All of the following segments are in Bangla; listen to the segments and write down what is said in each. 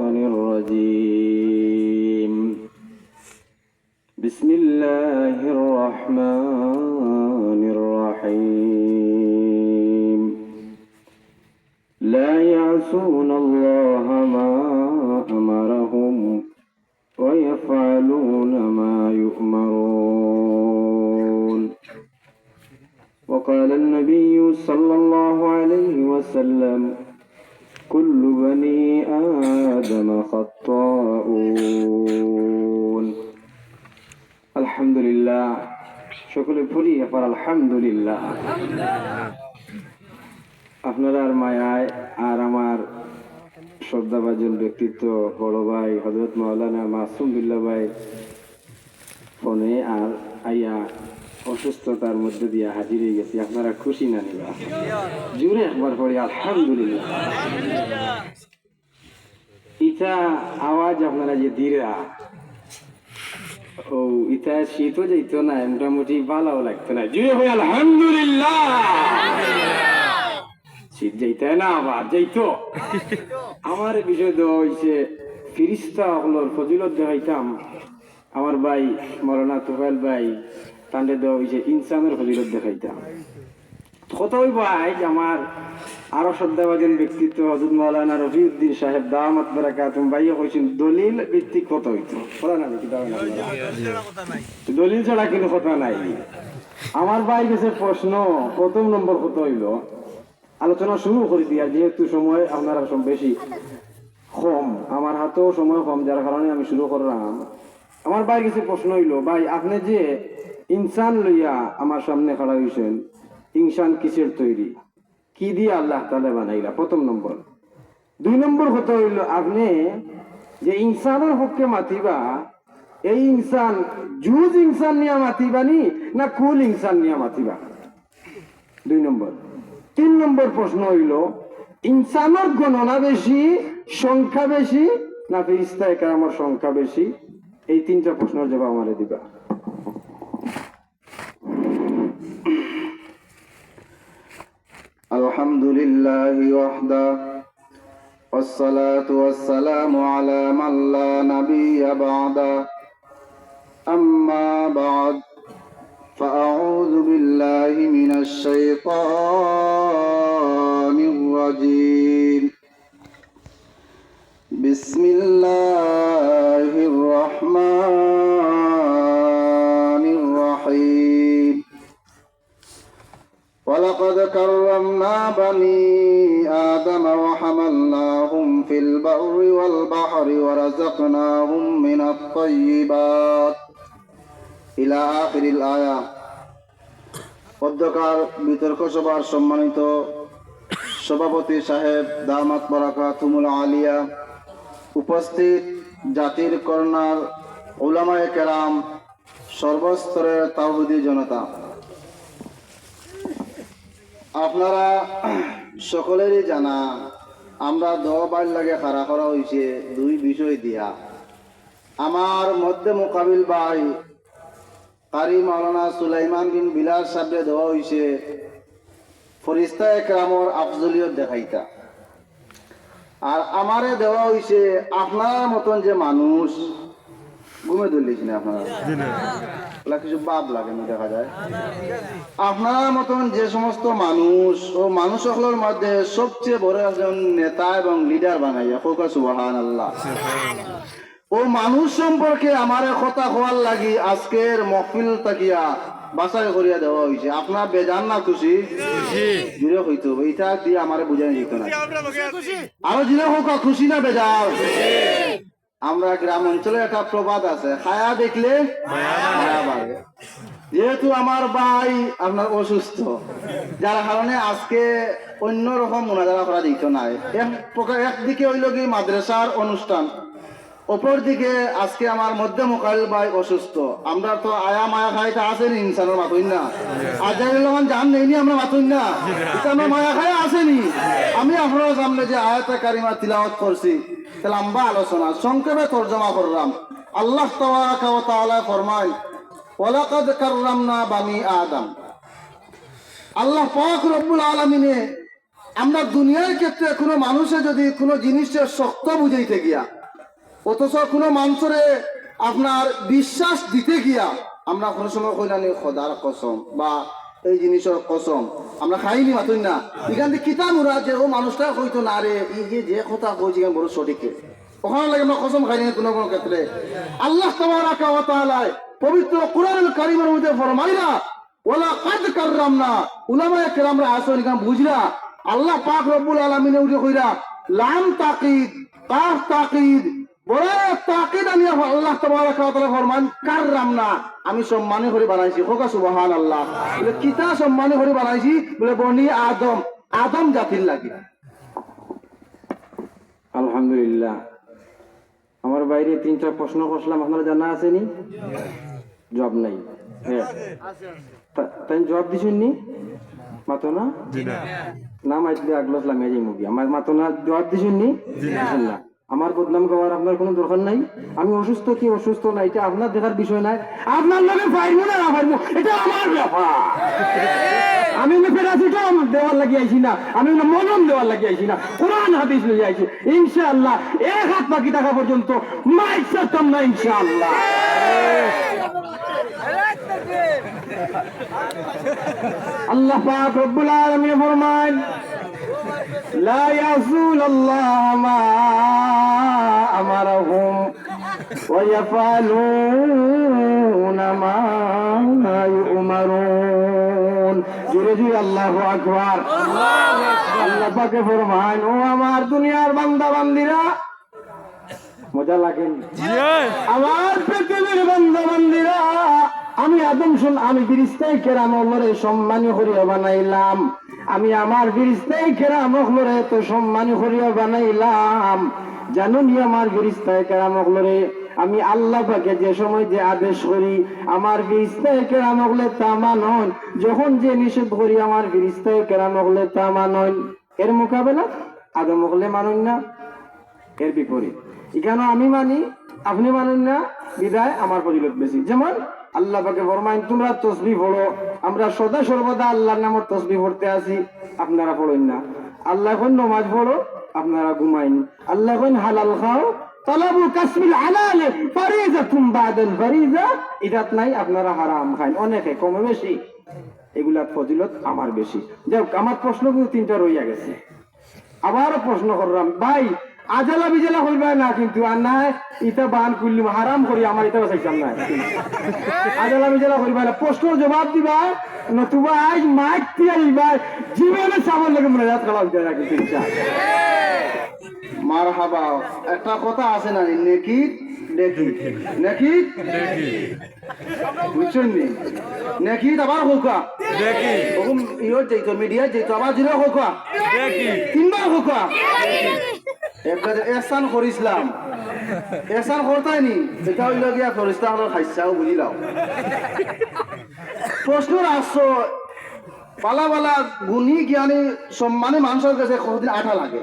الشيطان الرجيم بسم الله الرحمن الرحيم لا يعصون الله ما أمرهم ويفعلون ما يؤمرون وقال النبي صلى الله عليه وسلم كل بني آدم خطاؤون الحمد لله شكر ফুরি পর আলহামদুলিল্লাহ আপনার মায়ায় আর আমার শ্রদ্ধাভাজন ব্যক্তিত্ব বড় ভাই হযরত মাওলানা মাসুম বিল্লাহ ভাই ফোনে আর আইয়া অসুস্থতার মধ্যে দিয়ে হাজির হয়ে গেছি। আপনারা খুশি না নিবা? জুড়ে একবার পড়ি আলহামদুলিল্লাহ। ইটা আওয়াজ আপনারা যে দিরা ও ইটা শীতও যাইতো না, মোটামুটি ভালোও লাগতো না। জুড়ে পড়ি আলহামদুলিল্লাহ। শীত যাইতে না আবার যাইতো। আমার বিষয় দেওয়া হয়েছে ফিরিস্তা হলোর ফজিলত দেখাইতাম। আমার ভাই মৌলানা তুফাইল ভাই তান্ডে দেওয়া হয়েছে ইনসানের ফজিলত দেখাইতাম। কত হইব আজ আমার আরো শ্রদ্ধাভাজন ব্যক্তিত্ব হযরত মাওলানা রফিউদ্দিন সাহেব দামাত বারাকাতুহু ভাইও কইছেন দলিল ভিত্তিক কত হইতো বলা না কি দাও না দলিল ছাড়া কিন্তু কথা নাই। আমার ভাই কাছে প্রশ্ন প্রথম নম্বর কত হইল আলোচনা শুরু করে দিয়া, যেহেতু সময় আপনার বেশি কম, আমার হাতেও সময় কম, যার কারণে আমি শুরু করলাম। আমার ভাই কাছে প্রশ্ন হইল, ভাই আপনি যে ইনসান লইয়া আমার সামনে খাড়া হইছেন, ইনসান কিসের তৈরি, কি দিয়ে আল্লাহ তাআলা বানাইলা? প্রথম নম্বর। দুই নম্বর কথা হইল, আপনি যে ইনসানের পক্ষে মাতিবা, এই ইনসান জুজ ইনসান নিয়ে মাতিবানি না কুল ইনসান নিয়ে মাতিবা? দুই নম্বর। তিন নম্বর প্রশ্ন হইল, ইনসানের গণনা বেশি, সংখ্যা বেশি না ফেরেশতায়ে কেরামের সংখ্যা বেশি? এই তিনটা প্রশ্নের জবাব আমারে দিবা। আলহামদুলিল্লাহি ওয়াহদা ওয়াসসালাতু ওয়াসসালামু আলা মান লা নাবিয়্যা বা'দা আম্মা বা'দ فأعوذ بالله من الشيطان الرجيم بسم الله الرحمن الرحيم ولقد كرمنا بني آدم وحملناهم في البر والبحر ورزقناهم من الطيبات ইলা আখিরিল আয়া। পদ্মকার বিতর্ক সভার সম্মানিত সভাপতি সাহেব দামাত বারাকাতুহুল আলিয়া, উপস্থিত জাতির কর্ণার উলামায়ে কেরাম, সর্বস্তরের তাওহীদি জনতা, আপনারা সকলেরই জানা আমরা দোয়ার লাগে খাড়া করা হয়েছে দুই বিষয় দিয়া। আমার মধ্যে মোকাবিল ভাই কারি মাওলানা সুলাইমান বিন বিলাল সাহেবে দেওয়া হয়েছে ফেরেশতায়ে কেরামর আফজলিয়ত দেখাইতা, আর আমারে দেওয়া হয়েছে আপনার মতন যে মানুষ ঘুমে ধরলেছি না আপনারা কিছু বাপ লাগে না দেখা যায়, আপনার মতন যে সমস্ত মানুষ ও মানুষ সকলের মধ্যে সবচেয়ে বড় একজন নেতা এবং লিডার বানাইয়া ফোকা সুবহানাল্লাহ। ও মানুষ সম্পর্কে আমার কথা হওয়ার লাগি আজকের মহফিল তাকিয়া বাছাই করিয়া দেওয়া হয়েছে। আপনার বেজান না খুশি? জুড়ে হইতো এইটা দিয়ে আমার বুঝানো যেত না। আরো জিনে হোক খুশি না বেজান? আমরা গ্রাম অঞ্চলে একটা প্রবাদ আছে, খায়া দেখলে মায়া বাড়ে। যেহেতু আমার ভাই আপনার অসুস্থ, যার কারণে আজকে অন্যরকম মোনাজারা করা যেত না। একদিকে হইল কি মাদ্রাসার অনুষ্ঠান, অপরদিকে আজকে আমার মধ্যে মোকাবিল ভাই অসুস্থ। আমরা তো আয়া মায়া খাইতে আসেনি ইনসানের মাতুই না, আজাইল জান নেইনি আমরা মাতুই না, আমরা মায়া খাই আসেনি। আমি আপনার সামনে যে আয়াতে কারিমা তিলাওয়াত করছি লম্বা আলোচনা সংক্ষেপে তর্জমা করলাম। আল্লাহ তাবারাকা ওয়া তাআলা ফরমায় ওয়ালাকাদ কাররামনা বানি আদম। আল্লাহ পাক রব্বুল আলামিনে আমরা দুনিয়ার ক্ষেত্রে কোনো মানুষে যদি কোনো জিনিসের শক্ত বুঝাইতে গিয়া অথচ কোনো মানুষরে আপনার বিশ্বাস দিতে গিয়া আমরা কোনো সময় কইলানি খোদার কসম বা এই জিনিসের কসম আমরা খাইনি মাতুই না এখান থেকে কিতা মুরা যে ও মানুষটা হইতো না রে এই যে কথা কইছি বড় সঠিকে ওখানে লাগে আমরা কসম খাইনি কোনো কোনো ক্ষেত্রে আল্লাহ তাবারাকা ওয়া তাআলা পবিত্র কোরআনুল কারীমের মধ্যে ফরমাইলা ওয়ালা কাদ কাররামনা উলামায়ে কেরামরা আসল এখান বুঝলা আল্লাহ পাক রব্বুল আলামিনে উঠে কইরা লাম তাকিদ কাফ তাকিদ বড় তাকিদ আমি আল্লাহ তাবারাকা ওয়া তাআলা ফরমান কাররামনা আমি সম্মানী করে বানাইছি হোকা সুবহানাল্লাহ বলে কিতা সম্মানী করে বানাইছি বলে বনি আদম আদম জাতির লাগি আলহামদুলিল্লাহ আমার বাইরে 3টা প্রশ্ন করলাম আপনারা জানা আছেনি জবাব নাই হ্যাঁ তাই জবাব দিছেন নি মাতো না না মাইলে আগলস লাগাই যাই মুগি আমার মাতো না জবাব দিছেন নি না আমার বদনাম করার আপনার কোনো দরকার নাই আমি অসুস্থ কি অসুস্থ না এটা আপনার দেখার বিষয় নাই আপনার লগে পারবো না পারবো এটা আমার ব্যাপার আমি প্যারাসিটাম দেওয়ার লাগিয়ে আইছি না আমি মলম দেওয়ার লাগিয়ে আইছি না কোরআন হাদিস লইয়া আইছি ইনশাআল্লাহ এক হাত বাকি টাকা পর্যন্ত মাইক সারতাম না ইনশাআল্লাহ আল্লাহ পাক রব্বুল আলামিন ফরমান لا يعصون الله ما أمرهم ويفعلون ما يؤمرون جرجي الله أكبر الله পাক ফরমান ও আমার দুনিয়ার বান্দা বান্দিরা মজা লাগে আমার পৃথিবীর বান্দা বান্দিরা আমি আদম শুন আমি ফেরেশতায়ে কেরাম ওরে সম্মানী করিয়া বানাইলাম আমি আমার ফেরেশতায়ে কেরাম ওরে তো সম্মানী করিয়া বানাইলাম জানো নি আমার ফেরেশতায়ে কেরাম ওরে আমি আল্লাহ পাকে যে সময় যে আদেশ করি আমার ফেরেশতায়ে কেরাম ওরে তা মানন যখন যে নিষেধ করি আমার ফেরেশতায়ে কেরাম ওরে তা মানন এর মোকাবেলা আদম ওরে মানন না এর বিপরীত এখানে আমি মানি আপনি মানেন না বিদায় আমার ফজিলত বেশি যেমন আল্লাহ পাকে ফরমাইন তোমরা তাসবিহ পড়ো আমরা সদা সর্বদা আল্লাহর নামের তাসবিহ পড়তে আসি আপনারা পড়েন না আল্লাহ কোন নামাজ পড়ো আপনারা ঘুমাইন আল্লাহ কোন হালাল খাও তালাবু কাসবিল হালাল ফরিজাতুম বাদাল ফরিজা ইদাত নাই আপনারা হারাম খান অনেকে কম বেশি এগুলা ফজিলত আমার বেশি যাক আমার প্রশ্নগুলো 3টা রইয়া গেছে আবারও প্রশ্ন করলাম ভাই আজালা বিজালা হইবা না কিন্তু আর না ইটা বান করলি হারাম করি আমার এটা চাইতাম না আজালা বিজালা হইবা না প্রশ্নের জবাব দিবা নতুবা আজ মাইক দিয়ে আইবা জীবনে সামনে লাগে মনে রাত কালাম দিয়ে রাখি তিনটা মারহাবা একটা কথা আছে না নেকি দেখি নেকি বুঝছেন নি নেকি আবার হোকা দেখি ওরকম ইও যাইতো মিডিয়া যাইতো আবার জিরো হোকা দেখি 3বার হোকা একবার এহসান করিসলাম এহসান করতাইনি এটা হইল গিয়া ফরিস্তা হলো খাইছাও বুঝিলাও প্রশ্ন আসছো পালা পালা গুণী জ্ঞানী সম্মানে মানুষের কাছে কতদিন আঠা লাগে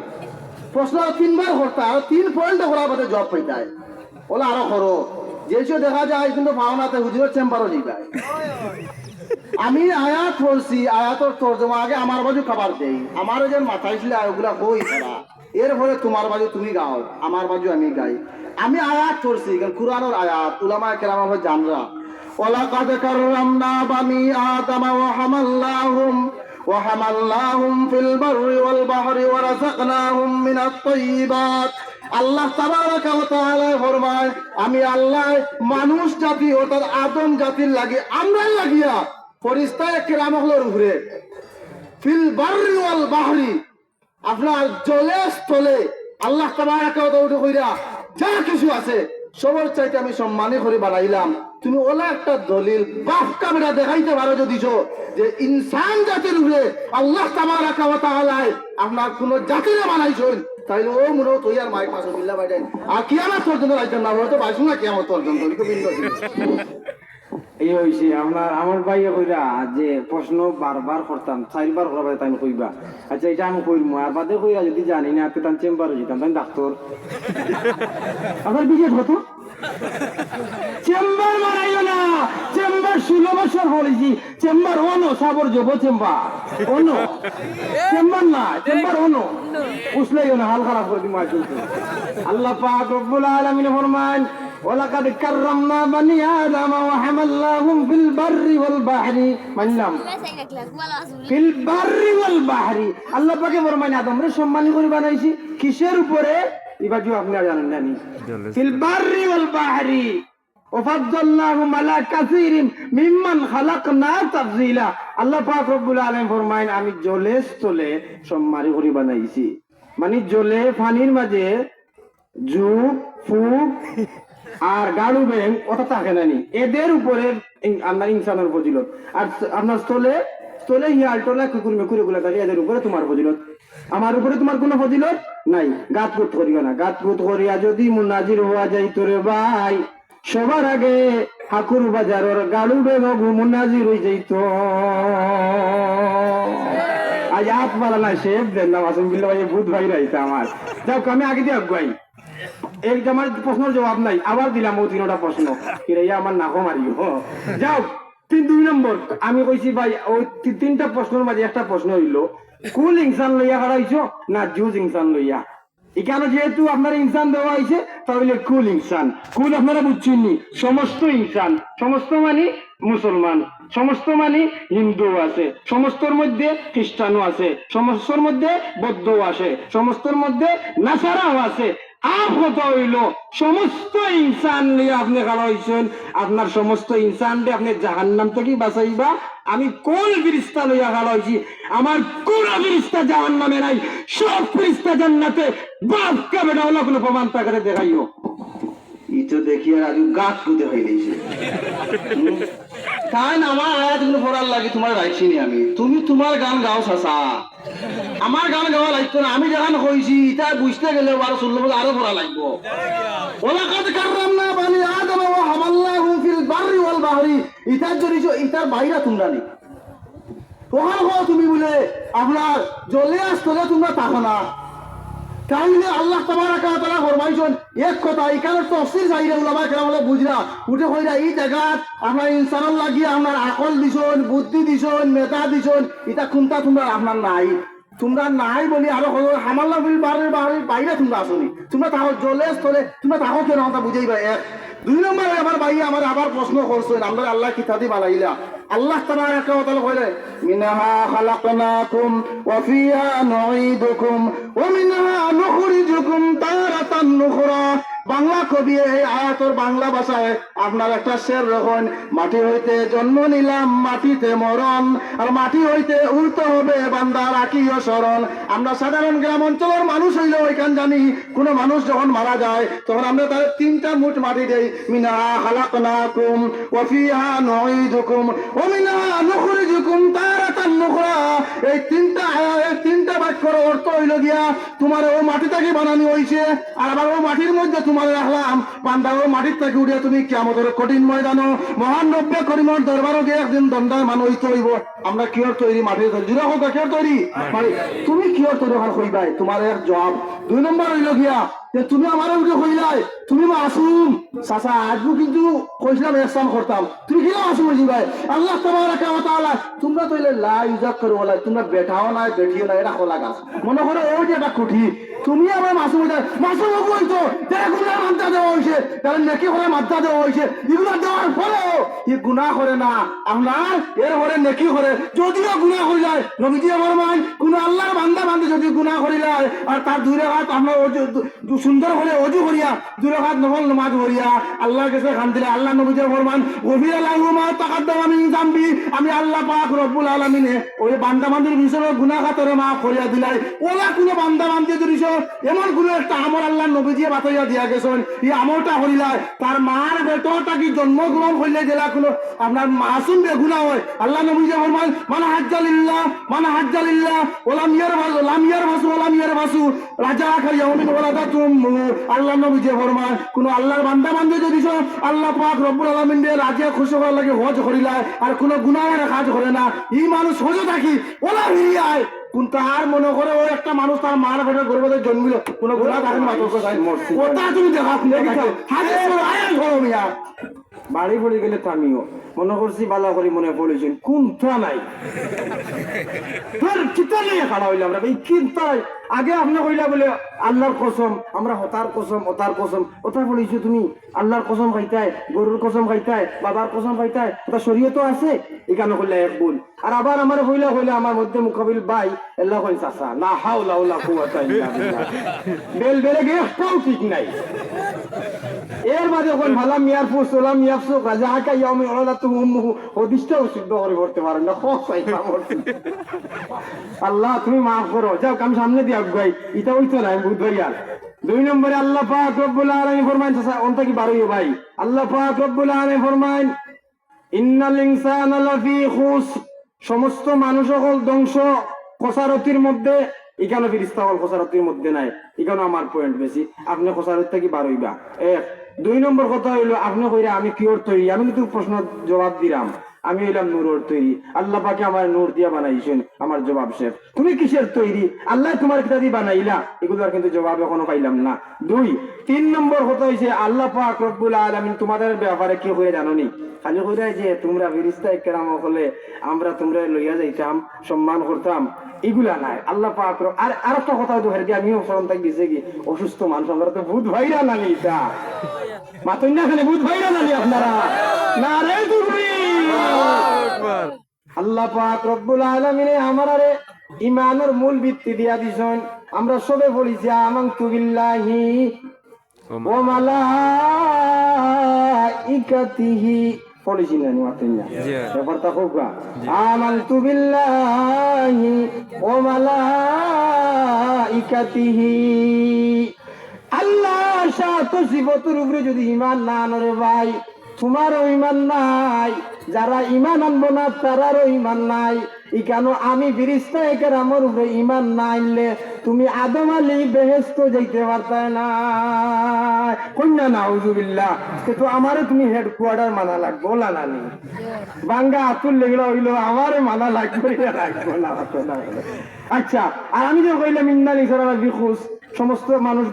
প্রশ্ন 3বার করতা আর 3 পয়েন্ট করার বাদে জব পাইতায় ওলা আরো করো যেসব দেখা যায় কিন্তু ভাওনাতে হুজুরের চেম্বারও যায় আমি আয়াত পড়ছি আয়াতর তর্জমা আগে আমার বাজু খাবার দেই আমার যে মাথায় ছিল ওগুলা কই তারা এরপরে তোমার বাজু তুমি গাও আমার বাজু আমি গাই আমি আয়াত পড়ছি কুরআনের আয়াত উলামায়ে কেরাম জানরা ওয়ালাকাদ কাররামনা বানি আদম ওয়া হামালনাহুম ফিল বাররি ওয়াল বাহরি ওয়া রাযাকনাহুম মিনাত তাইয়্যিবাত আল্লাহ তাবারাকা ওয়া তাআলা ফরমায় আমি আল্লাহ মানুষ জাতি অর্থাৎ আদম জাতির লাগি আমরা লাগিয়া ফেরেশতায়ে কেরামগুলোর উপরে ফিল বাররি ওয়াল বাহরি আপনার জলে স্থলে আল্লাহ তাবারাকা ওয়া তাআলা কইরা যা কিছু আছে সবার চাইতে আমি সম্মানী করে বানাইলাম তুমি ওলা একটা দলিল বাপ ক্যামেরা দেখাইতে পারো যদি যে ইনসান জাতির উপরে আল্লাহ তাবারাকা ওয়া তাআলা আপনার কোন জাতিরে বানাইছেন তাইলে ও মনে তো ইয়ার মাইক মাসে বিল্লা বাইডাই আর কিয়ামত পর্যন্ত রাইতেন না হয়তো পাইছো না কিয়ামত পর্যন্ত এটা ভিন্ন জিনিস এই হইছে আমার ভাইয়া কইরা যে প্রশ্ন বারবার করতাম 4বার করবা তাই কইবা আচ্ছা এটা আমি কইরমু আর বাদে কইরা যদি জানি না তো তান চেম্বারে যেতাম তাই ডাক্তার আপনার বিজেট হতো চেম্বার মারাইও না চেম্বার 16 বছর হাজার বলেছি চেম্বার অনো সাবর জব চেম্বার অনো চেম্বার না চেম্বার অনো উসলাই না হাল খারাপ করে দিমা কিন্তু আল্লাহ পাক রব্বুল আলামিন ফরমান ওয়ালাকাদ কাররামনা বানি আদম ওয়া হামালনাহুম ফিল বাররি ওয়াল বাহরি মানলাম ফিল বাররি ওয়াল বাহরি আল্লাহ পাকে ফরমান আদমরে সম্মান করে বানাইছি কিসের উপরে এবার যে আপনি জানেন না নি ফিল বাররি ওয়াল বাহরি وفضلناهم على كثير ممن خلقنا تفضيلا আল্লাহ পাক রব্বুল আলামিন ফরমায় আমি জলে স্থলে সম্মানী করে বানাইছি মানে জলে পানির মাঝে যুগ ফুক আর গাড়ু ব্যাং ওটা থাকে না নি এদের উপরে আপনার ইনসানের ফজিলত আর আপনার স্থলে স্থলে হিয়াল টোলা কুকুর মেকুরে গুলা থাকে এদের উপরে তোমার ফজিলত আমার উপরে তোমার কোনো ফজিলত নাই গাত গুত করিও না গাত গুত করিয়া যদি মুনাজির হওয়া যাই তোরে ভাই সবার আগে হাকুর বাজারের গাড়ু বেগ মুনাজির হয়ে যাইত আজ হাত মারা না শেফ দেন না আসুন বিল্লা ভাই ভূত ভাই রাইতে আমার যাও আমি আগে দিয়ে আগুয়াই এই আমার প্রশ্নের জবাব নাই আবার দিলাম ও তিনটা প্রশ্ন কিরে আমার নাকো মারিও যাও 2 নম্বর আমি কইছি ভাই ওই তিনটা প্রশ্নের মাঝে একটা প্রশ্ন হইলো কুল ইনসান লইয়া হারাইছো না জুজ ইনসান লইয়া এখানে যেহেতু আপনার ইনসান দেওয়া হয়েছে তাহলে কুল ইনসান কুল আপনারা বুঝছেননি সমস্ত ইনসান সমস্ত মানে মুসলমান সমস্ত মানে হিন্দু আছে সমস্তর মধ্যে খ্রিস্টানও আছে সমস্তর মধ্যে বৌদ্ধও আছে সমস্তর মধ্যে নাসারাও আছে আপ কথা হইল সমস্ত ইনসান নিয়ে আপনি খাওয়া হয়েছেন আপনার সমস্ত ইনসান দিয়ে আপনি জাহান্নাম থেকে বাঁচাইবা আমি কোন ফিরিস্তা লইয়া খাওয়া হয়েছি আমার কোন ফিরিস্তা জাহান্নামে নাই সব ফিরিস্তা জান্নাতে বাপ কাবে না হলো কোনো প্রমাণ তাকে দেখাইও ই তো দেখি আর আজু গাছ পুঁতে হয়ে গেছে তাই না আমার আয়াতগুলো পড়ার লাগে তোমার রাখছি নি আমি তুমি তোমার গান গাও চাচা আমার গান গাওয়া লাগতো না আমি যখন হয়েছি এটা বুঝতে গেলে আরো শুনলে আরো পড়া লাগবো ওয়ালাকাদ কাররামনা বানি আদম ওয়া হামালনাহুম ফিল বাররি ওয়াল বাহরি ইতার জন্য ইতার বাইরা তোমরা নি ওখানে হও তুমি বলে আপনার জলে আসলে তোমরা থাকো না তাহলে আল্লাহ তাবারাকা ওয়া তাআলা ফরমাইছেন এক কথা এখানে তফসির চাইরে উলামা কেরাম বলে বুঝরা উঠে কইরা এই জায়গা আপনার ইনসানের লাগি আপনার আকল দিছন বুদ্ধি দিছন মেধা দিছন এটা কোনটা তোমরা আপনার নাই তোমরা নাই বলি আরো হামাল্লা বিল বাড়ির বাইরে তোমরা আসনি তোমরা তাও জলে স্থলে তোমরা তাও কেন কথা বুঝাইবা এক 2 নম্বরে আমার ভাই আমার আবার প্রশ্ন করছেন আমরা আল্লাহ কিতাবি বানাইলা আল্লাহ তাবারাকা ওয়া তাআলা কইলে মিনহা খালাকনাকুম ওয়া ফিহা নুঈদুকুম ওয়া মিনহা নুখরিজুকুম তারাতান নুখরা বাংলা কবি এই আয়াতের বাংলা ভাষায় আপনার একটা শের রকম মাটি হইতে জন্ম নিলাম মাটিতে মরণ আর মাটি হইতে উঠতে হবে বান্দা রাখিও শরণ আমরা সাধারণ গ্রাম অঞ্চলের মানুষ হইলে ওইখান জানি কোন মানুষ যখন মারা যায় তখন আমরা তার 3টা মুঠ মাটি দেই মিনহা খালাকনাকুম ওয়া ফিহা নুঈদুকুম ওয়া মিনহা নুখরিজুকুম তারাতান নুখরা এই 3টা বাক্যের অর্থ হইল গিয়া তোমার ও মাটি থেকে বানানো হইছে আর আবার ও মাটির মধ্যে তোমার রাখলাম বান্দা ও মাটির থেকে উঠিয়া তুমি কিয়ামতের কঠিন ময়দানো মহান রব্বে করিমের দরবারে গিয়ে একদিন দণ্ডায়মান হইতে হইব আমরা কিয়র তৈরি মাটির জুড়ে হোক কিয়র তৈরি তুমি কিয়র তৈরি হওয়ার কইবাই তোমার এক জবাব 2 নম্বর হইল গিয়া যে তুমি আমার উঠে কইলাই তুমি মাসুম চাচা আজও কিন্তু কইছিলাম ইহসান করতাম তুমি কি মাসুম হইছি ভাই আল্লাহ তাবারাকা ওয়া তাআলা তোমরা তইলে লা ইউযাক্কারু ওয়ালা তোমরা বেটাও নাই বেটিও নাই এটা খোলা গাছ মনে করো ওই যে একটা কুঠি তুমি আমার মাসুম হইতা মাসুম হইতো যারা গুনাহ মানতে দেওয়া হইছে তারা নেকি করে মানতে দেওয়া হইছে এগুলো দেওয়ার পরেও ই গুনাহ করে না আপনার এর পরে নেকি করে যদিও গুনাহ হয়ে যায় নবীজি আমার মান কোন আল্লাহর বান্দা বান্দে যদি গুনাহ করিলা আর তার 2 রাকাত আপনার সুন্দর করে ওযু করিয়া 2 রাকাত নফল নামাজ পড়িয়া আল্লাহর কাছে খান দিলে আল্লাহ নবীজি ফরমান গফিরা লাহু মা তাকাদ্দামা মিন যামবি আমি আল্লাহ পাক রব্বুল আলামিনে ওই বান্দা বান্দির ভিতরে গুনাহ খাতরে মাফ করিয়া দিলাই ওলা কোন বান্দা বান্দি দিছো এমন কোন একটা আমল আল্লাহ নবীজি বাতাইয়া দিয়া গেছেন এই আমলটা করিলাই তার মার বেটাটা কি জন্মগ্রহণ কইলে জেলা কোন আপনার মাসুম বে গুনাহ হয় আল্লাহ নবীজি ফরমান মান হাজ্জালিল্লাহ ওলাম ইয়ারবাসু রাজা খা ইয়াউমিন ওয়ালাদাতুম আল্লাহ নবীজি ফরমান কোন আল্লাহর বান্দা বান্দি দিছো আল্লাহ পাক রব্বুল আলামিন দে রাজা খুশি করার লাগে হজ করিলাই আর কোন গুনাহের কাজ করে না এই মানুষ হজে থাকি ওলা ফিরিয়ায় কোন তার মনে করে ও একটা মানুষ তার মার পেটে গর্ভতে জন্মিল কোন গুনাহ থাকে মাত্র কথা তুমি দেখা হাদিস আয়াত হলো মিয়া বাড়ি পড়ে গেলে থামিও মনে করছি বালা করি মনে পড়েছেন কোনটা নাই তোর কিতা নিয়ে খাড়া হইলাম রে ভাই কিনতাই আগে আপনি কইলা বলে আল্লাহর কসম আমরা হতার কসম ওতার কসম ওটা বলেছো তুমি আল্লাহর কসম খাইতাই গরুর কসম খাইতাই বাবার কসম খাইতাই ওটা শরীয়ত আছে এখানে কইলা এক ভুল আর আবার আমার কইলা আমার মধ্যে মুকাবিল ভাই আল্লাহ কই চাচা লা হাওলা ওয়ালা কুওয়াতা ইল্লা বিল্লাহ বেল বেলে গে একটাও ঠিক নাই এর মাঝে কোন ভালা মিয়ার ফুসলাম মিয়াফসু গাজা হাকা ইয়াউমি ওলাদাতু উম্মুহু হদিসটাও সিদ্ধ করে পড়তে পারেন না খসাই না পড়তে আল্লাহ তুমি মাফ করো যাও কাম সামনে দিয়া গাই এটা হইতো না বুঝ ভাইয়া 2 নম্বরে আল্লাহ পাক রব্বুল আলামিন ফরমান চাচা অনটা কি বারোই ভাই আল্লাহ পাক রব্বুল আলামিন ফরমান ইন্নাল ইনসানা লাফি খুস সমস্ত মানুষ সকল ধ্বংস খসারতির মধ্যে এখানে ফিরিস্তা হল খসারতির মধ্যে নাই এখানে আমার পয়েন্ট বেশি আপনি খসারত থেকে বারোইবা এক 2 নম্বর কথা হইলো আপনি কইরা আমি কিওর তৈরি আমি কিন্তু প্রশ্ন জবাব দিলাম আমি হইলাম নূরের তৈরি আল্লাহ পাকে আমার নূর দিয়া বানাইছেন আমার জবাব শেষ তুমি কিসের তৈরি আল্লাহ তোমার কিতা দিয়ে বানাইলা এগুলোর কিন্তু জবাব এখনো পাইলাম না 3 নম্বর কথা হইছে আল্লাহ পাক রব্বুল আলামিন তোমাদের ব্যাপারে কি কইরা জানোনি খালি কইরা যে তোমরা ফেরেশতা একরাম হলে আমরা তোমরা লইয়া যাইতাম সম্মান করতাম এগুলা নাই আল্লাহ পাক আর একটা কথা তো হেরে আমিও স্মরণ থাকি দিছে কি অসুস্থ মানুষ আমরা তো ভূত ভাইরা নানি এটা মাতই না খালি ভূত ভাইরা নানি আপনারা না রে তুমি আল্লাহ পাক রব্বুল আলামিন আমারে ঈমানের মূল ভিত্তি দিয়া দিছেন আমরা সবে বলিছি আমানতু বিল্লাহি ওয়া মালাইকাতিহি বলিছি না মাতই না ব্যাপারটা খুব আমানতু বিল্লাহি ওয়া মালাইকাতিহি আল্লাহ সাত সিফাতের উপরে যদি ঈমান না আনরে ভাই তোমারও ঈমান নাই যারা ঈমান আনবো না তারারও ঈমান নাই কেন আমি ফেরেশতা একরামের উপরে ঈমান না আনলে তুমি আদম আলী বেহেশত যাইতে পারতে না কন্যা নাউজুবিল্লাহ কিন্তু আমারে তুমি হেডকোয়ার্টার মানা লাগবো না নানি বাঙ্গা আতুল লেগলা হইলো আমারে মানা লাগবে লাগবো না আচ্ছা আর আমি যে কইলাম ইন্নাল ইনসানা বিখুস সমস্ত মানুষ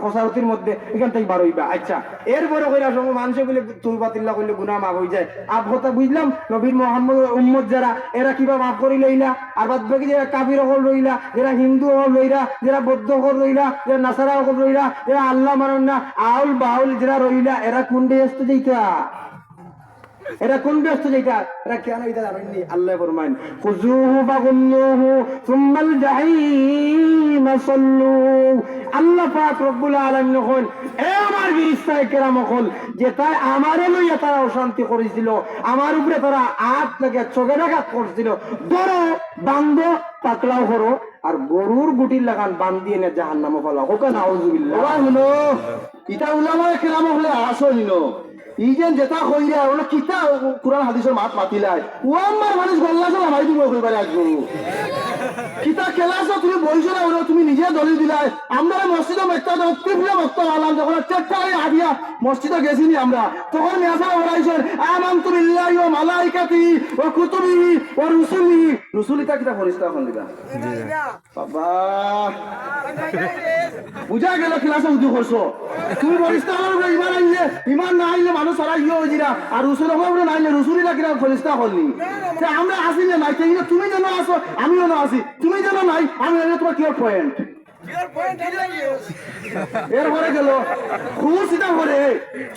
খসারতির মধ্যে এখান থেকে বার হইবা আচ্ছা এরপরে কইরা সব মানুষে বলে তুলবাতিল্লাহ কইলে গুনাহ মাফ হয়ে যায় আপ কথা বুঝলাম নবীর মুহাম্মদ উম্মত যারা এরা কিবা মাফ করি লইলা আর বাদ বাকি যারা কাফির হল রইলা যারা হিন্দু হল রইলা যারা বৌদ্ধ হল রইলা যারা নাসারা হল রইলা যারা আল্লাহ মানেন না আউল বাউল যারা রইলা এরা কোন দেশে যাইতা এরা কোন ব্যস্ত যেটা এরা কেন এটা জানেননি আল্লাহ ফরমান খুজুহু ফাগুল্লুহু সুম্মাল জাহিম সাল্লু আল্লাহ পাক রব্বুল আলামিন কইন এ আমার ফেরেশতা کرام কল যে তাই আমারে লইয়া তারা অশান্তি করেছিল আমার উপরে তারা আট লাগে চোখেরাঘাত করছিল ধরো বান্ধো পাকলাও করো আর গরুর গুটির লাগান বান্ধি এনে জাহান্নামে ফেলাও ওকে নাউজুবিল্লাহ ওয়া হলো এটা উলামায়ে কেরাম হলে আসলিনো ইজেন যেটা কইরা ওলা কিতা কুরআন হাদিসের মাত মাতিলাই ও আমার মানুষ গল্লা সব আমাই তুমি কইবারে আসবো কিতা ক্লাস তুমি বইছো না ওরা তুমি নিজে দলিল দিলাই আমরা মসজিদে একটা তিবলা বক্ত আলাম যখন চারটায় আদিয়া মসজিদে গেছিনি আমরা তখন মেসা ওরাইছেন আমানতু বিল্লাহি ওয়া মালাইকাতিহি ওয়া কুতুবিহি ওয়া রুসুলিহি রুসুলিটা কিতা ফেরেশতা কোন দিবা বাবা বুঝা গেল ক্লাসে উঠি করছো তুমি ফেরেশতার উপরে ঈমান আনলে ঈমান না আনলে মানুষ সারা ইয়ে হয়ে যারা আর রসুলের উপরে না আনলে রসুলিরা কিনা ফেরেশতা হলনি আমরা আসি না নাই তুমি যেন আসো আমি যেন আসি তুমি যেন নাই আমি তোমার কিওর পয়েন্ট এরপরে গেল খুশিটা করে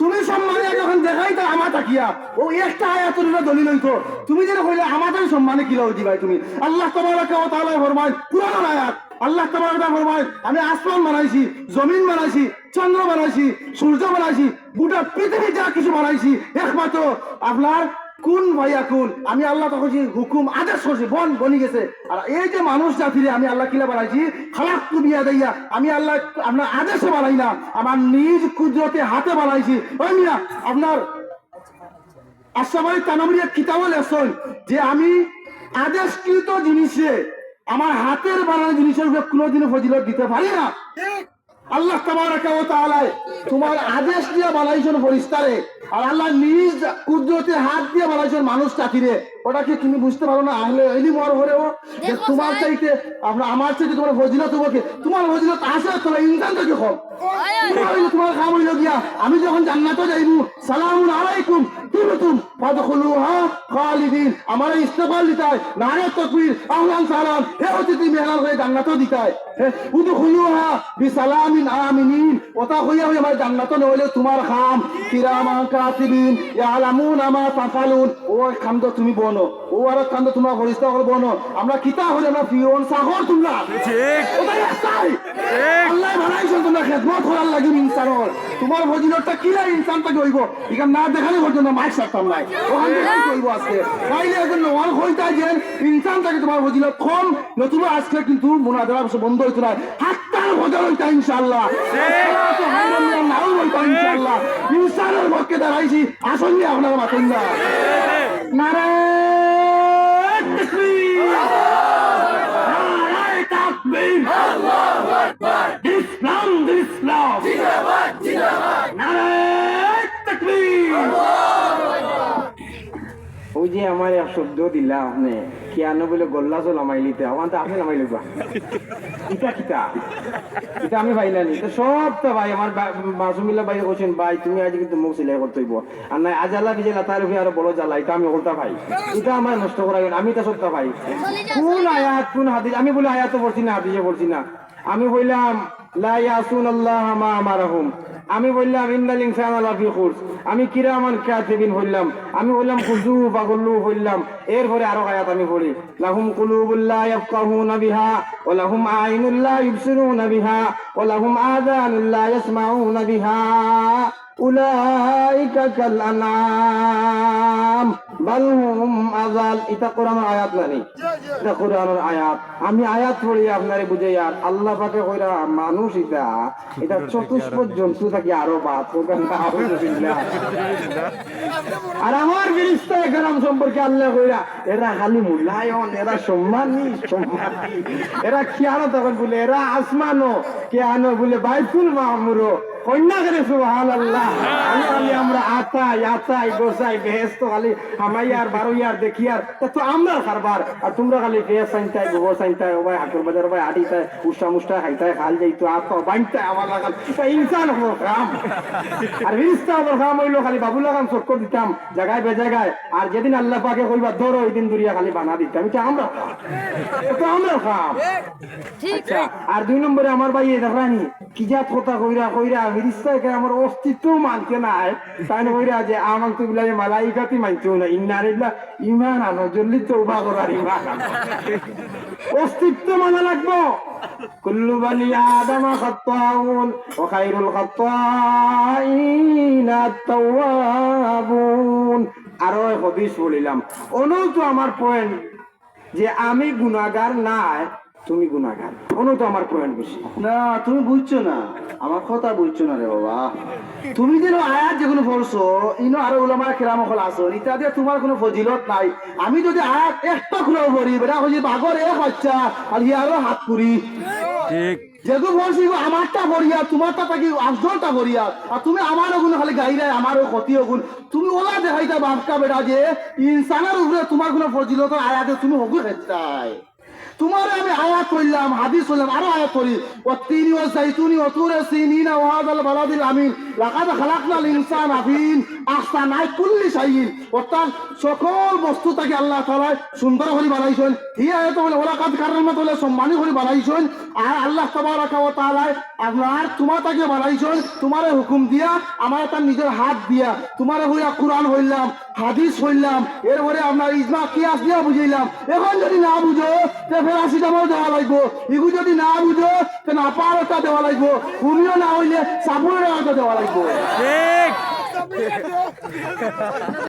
তুমি সম্মানে যখন দেখাই তা আমার তাকিয়া ও একটা আয়াতের দলিল হইতো তুমি যেন কইলে আমাদের সম্মানে কিলা হইতি ভাই তুমি আল্লাহ তাবারাকা ওয়া তাআলা ফরমান কুরআনের আয়াত আল্লাহ তাবারাকা ফরমান আমি আসমান বানাইছি জমিন বানাইছি চন্দ্র বানাইছি সূর্য বানাইছি গোটা পৃথিবী যা কিছু বানাইছি একমাত্র আপনার কোন ভাইয়া কোন আমি আল্লাহ তখন হুকুম আদেশ করছি বন বনি গেছে আর এই যে মানুষ জাতিরে আমি আল্লাহ কিলা বানাইছি খালাক তুমিয়া দিয়া আমি আল্লাহ আপনার আদেশে বানাই না আমার নিজ কুদরতে হাতে বানাইছি ওই মিয়া আপনার আশরাফুল তানবীর কিতাবে লেখছেন যে আমি আদেশকৃত জিনিসে আমার হাতের বানানো জিনিসের উপরে কোনোদিনও ফজিলত দিতে পারি না আল্লাহ তাবারাকা ওয়া তাআলা তোমার আদেশ দিয়ে বানাইছেন ফেরেশতারে আর আল্লাহ নিজ কুদরতে হাত দিয়ে বানাইছেন মানুষ জাতিরে ওটা কি তুমি বুঝতে পারো না? আহলে ইলম ওর ঘরেও যে তোমার চাইতে আমার চাইতে তোমার ফজিলত হবে কি? তোমার ফজিলত আছে তোমার ইনসান থেকে কম। তোমার কাম হইল গিয়া আমি যখন জান্নাতে যাইবো সালামুন আলাইকুম তিবতুম ফাদখুলুহা খালিদিন, আমার ইস্তেগফার দিতাই নারে তাকবীর আহলান সালাম হে হচ্ছে তুমি মেহমান হয়ে জান্নাতও দিতাই উদখুলুহা বিসালামিন আমিনিন। ওটা হইয়া হইয়া আমার জান্নাতও নইলে তোমার খাম কিরামান কাতিবিন ইয়ালামুনা মা তাফালুন। ও খাম তো তুমি বনো, ও আর খাম তো তোমার ফরিস্তা হল বনো। আমরা কিতা হইলে আমরা ফিওন সাগর তোমরা ঠিক ওটাই একটাই আল্লাহ বানাইছেন তোমরা খেদমত করার লাগি ইনসানের। তোমার ফজিলতটা কি না ইনসান থেকে হইব এখান না দেখালে পর্যন্ত মাইক সারতাম নাই ওখান থেকে হইব আজকে তাইলে একজন নওয়াল হইতা যে ইনসান থেকে তোমার ফজিলত কম নতুবা আজকে কিন্তু মুনাজারা বন্ধ হইতো না হাত্তার বদল হইতা ইনশাআল্লাহ নাও হইতা ইনশাআল্লাহ। ইনসানের পক্ষে দাঁড়াইছি আসলে আপনারা মাতেন না নারায়ণ তাকবীর নারায়ণ তাকবীর আল্লাহু আকবার ইসলাম ইসলাম জিন্দাবাদ জিন্দাবাদ নারায়ণ তাকবীর। ওই যে আমার এক শব্দ দিলা আপনি কেন বলে গল্লা চল আমাইলিতে আমার তো আপনি নামাই লইবা ইটা কিতা এটা আমি ভাই নানি তো সব তো ভাই আমার মাসুমিল্লা ভাই বলছেন ভাই তুমি আজ কিন্তু মুখ সিলাই করতে হইব আর নাই আজ আল্লাহ বিজে লাতার উপরে আরো বড় জ্বালা এটা আমি ওলটা ভাই এটা আমার নষ্ট করা আমি তো সত্য ভাই কোন আয়াত কোন হাদিস আমি বলে আয়াত বলছি না হাদিসে বলছি না আমি বললাম লা ইয়াসুনাল্লাহ মা আমারহুম আমি বললাম ইন্নাল ইনসানা লাফি খুস আমি কিরামান কাতিবিন বললাম আমি বললাম খুজু বাগল্লু বললাম এরপরে আরো আয়াত আমি পড়ি লাহুম কুলুবুল লা ইয়াফকাহুনা বিহা ওয়া লাহুম আইনুল লা ইবসিরুনা বিহা ওয়া লাহুম আযানুল লা ইয়াসমাউনা বিহা উলাইকা কাল আনআম বাল হুম আযাল। এটা কোরআনের আয়াত নানি এটা কোরআনের আয়াত আমি আয়াত পড়ি আপনারে বুঝাই আর আল্লাহ পাকে কইরা মানুষ এটা চতুষ্পদ জন্তু থাকি আরো বাদ আর আমার ফেরেশতা کرام সম্পর্কে আল্লাহ কইরা এরা খালি মূল্যায়ন এরা সম্মানী এরা কিয়ানো তখন বলে এরা আসমানো কিয়ানো বলে বাইতুল মামুর কন্যা করে সুবহানাল্লাহ খালি আমরা আতাই গোসাই বেহেশত খালি হামাইয়ার বারোয়ার দেখিয়ার তো আমরা কারবার আর তোমরা খালি বেশ সাইনতাই গোবর সাইনতাই ওই হাকুর বাজার ওই আটিতাই উষ্টা মুষ্টা খাইতাই খাল যাইতো আত বাইনতাই আমার লাগাল ইনসান হলো কাম আর ফেরেশতা হলো কাম হইলো খালি বাবু লাগাম চক্কর দিতাম জায়গায় বেজায়গায় আর যেদিন আল্লাহ পাকে কইবা ধরো ওই দিন দুরিয়া খালি বানা দিতাম এটা আমরা খাম আচ্ছা। আর দুই নম্বরে আমার ভাই দেখানি কি জাত কথা কইরা ফেরেশতাকে আমার অস্তিত্ব মানতে নাই তাই কইরা যে আমাকে তো বলে মালাইকাতি মানতো না ইন্নারিল্লাহ ঈমান আনো জলদি তওবা করার ঈমান অস্তিত্ব মানা লাগবো কুল্লু বানি আদম খাত্তাউন ওয়া খায়রুল খাত্তাইন আত-তাওয়াবুন। আরো হাদিস বলিলাম অনু তো আমার পয়েন্ট যে আমি গুনাহগার নাই তুমি গুনাহগার অনু তো আমার পয়েন্ট বেশি না তুমি বুঝছো না আমার কথা বুঝছো না রে বাবা। তুমি যেন আয়াত যেগুলো পড়ছো ইনো আরো ওলামায়ে কেরাম হল আসো এটা দিয়ে তোমার কোনো ফজিলত নাই। আমি যদি আয়াত একটা খুলে পড়ি বেটা হইছে বাগর এক বাচ্চা আর আরো হাত পুরি ঠিক যেগুলো বলছি আমারটা বড়িয়া তোমারটা থাকি আফজলটা বড়িয়া আর তুমি আমার ওগুলো খালি গাইরাই আমারও ক্ষতি ওগুন তুমি ওলা দেখাইতা বাপকা বেটা যে ইনসানের উপরে তোমার কোনো ফজিলত আয়াতে তুমি হগু খেতাই তোমার আমি আয়াত করলাম হাদিস করলাম আরো আয়াত করি ওয়াতিনি ওয়াজাইতুনি ওয়াতুরি সিনিনা ওয়া হাযাল বালাদিল আমিন লাকাদ খালাকনাল ইনসানা ফি আহসানি কুল্লি শাইইন। অর্থাৎ সকল বস্তু থেকে আল্লাহ তাআলা সুন্দর করে বানাইছেন এই আয়াত বলে ওয়ালাকাদ কাররামনা বলে সম্মানী করে বানাইছেন আর আল্লাহ তাবারাকা ওয়া তাআলা আপনার তোমার তাকে বানাইছেন তোমারে হুকুম দিয়া আমার তার নিজের হাত দিয়া তোমারে হইয়া কোরআন হইলাম হাদিস হইলাম এরপরে আপনার ইজমা কিয়াস দিয়া বুঝাইলাম। এখন যদি না বুঝো ফেরাসিটামল দেওয়া লাগবো এগুলো যদি না বুঝো না পারটা দেওয়া লাগবো তুমিও না হইলে সাবুনের দেওয়া লাগবো ঠিক।